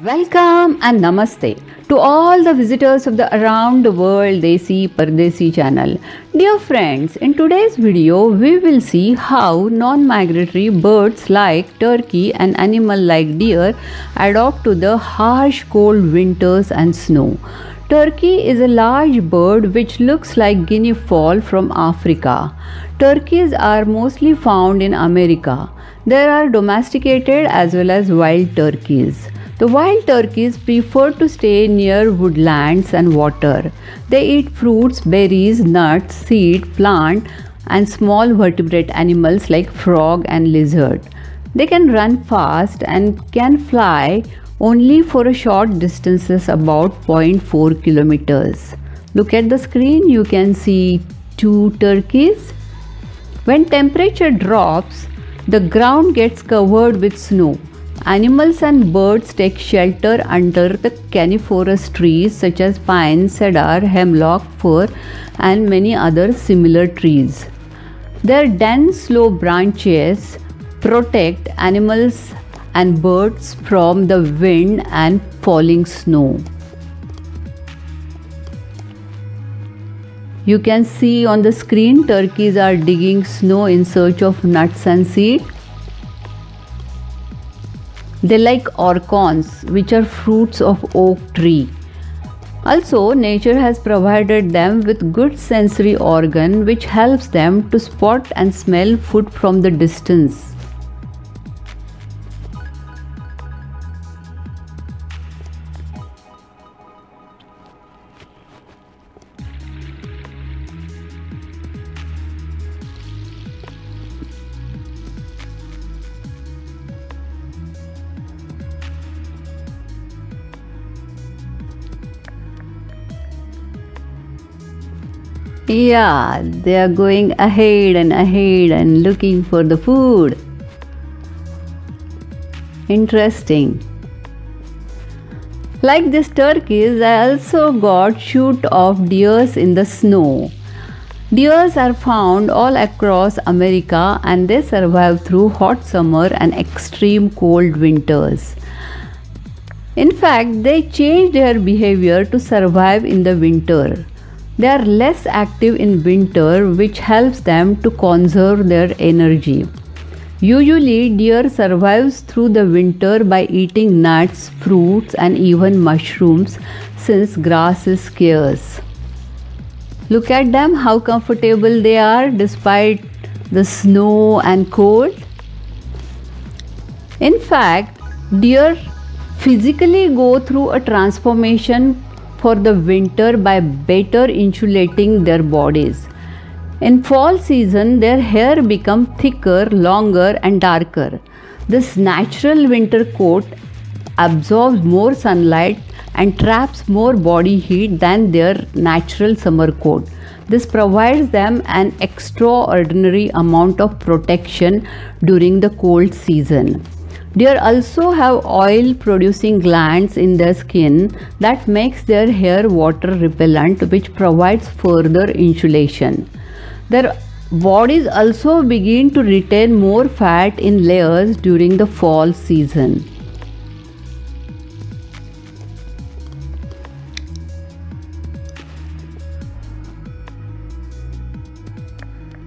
Welcome and namaste to all the visitors of the Around the World Desi Pardesi channel. Dear friends, in today's video we will see how non-migratory birds like turkey and animals like deer adapt to the harsh cold winters and snow. Turkey is a large bird which looks like guinea fowl from Africa. Turkeys are mostly found in America. There are domesticated as well as wild turkeys. The wild turkeys prefer to stay near woodlands and water. They eat fruits, berries, nuts, seed, plant, and small vertebrate animals like frog and lizard. They can run fast and can fly only for a short distances about 0.4 kilometers. Look at the screen, you can see two turkeys. When temperature drops, the ground gets covered with snow. Animals and birds take shelter under the coniferous trees such as pine, cedar, hemlock, fir, and many other similar trees. Their dense, low branches protect animals and birds from the wind and falling snow. You can see on the screen turkeys are digging snow in search of nuts and seed. They like acorns, which are fruits of oak tree. Also, nature has provided them with good sensory organ which helps them to spot and smell food from the distance. Yeah, they are going ahead and looking for the food. Interesting. Like these turkeys, I also got shoot of deers in the snow. Deers are found all across America and they survive through hot summer and extreme cold winters. In fact, they change their behavior to survive in the winter. They are less active in winter, which helps them to conserve their energy. Usually, deer survives through the winter by eating nuts, fruits, and even mushrooms since grass is scarce. Look at them, how comfortable they are despite the snow and cold. In fact, deer physically go through a transformation for the winter by better insulating their bodies. In fall season, their hair becomes thicker, longer and darker. This natural winter coat absorbs more sunlight and traps more body heat than their natural summer coat. This provides them an extraordinary amount of protection during the cold season. Deer also have oil producing glands in their skin that makes their hair water repellent, which provides further insulation. Their bodies also begin to retain more fat in layers during the fall season.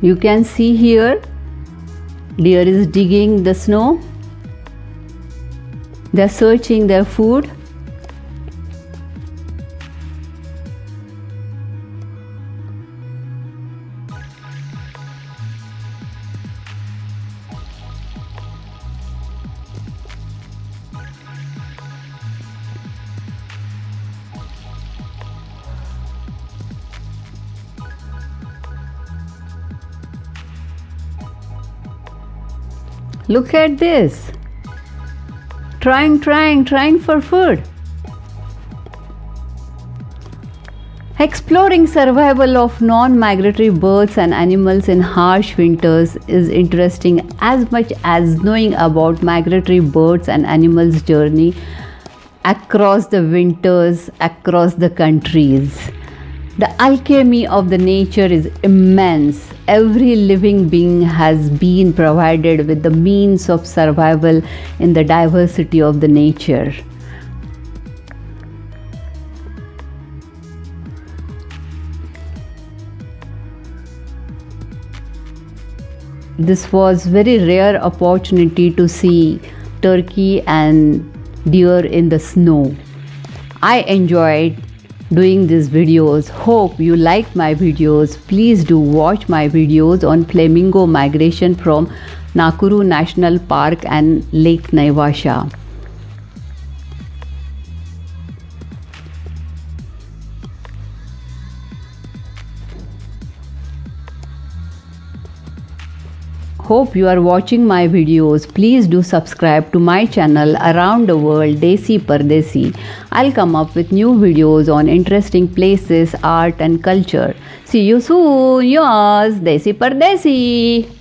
You can see here deer is digging the snow. They are searching their food. Look at this. Trying for food. Exploring survival of non-migratory birds and animals in harsh winters is interesting as much as knowing about migratory birds and animals' journey across the winters, across the countries. The alchemy of the nature is immense. Every living being has been provided with the means of survival in the diversity of the nature. This was very rare opportunity to see turkey and deer in the snow. I enjoyed doing these videos. Hope you like my videos. Please do watch my videos on flamingo migration from Nakuru National Park and Lake Naivasha. Hope you are watching my videos. Please do subscribe to my channel Around the World Desi Pardesi. I'll come up with new videos on interesting places, art and culture. See you soon. Yours Desi Pardesi.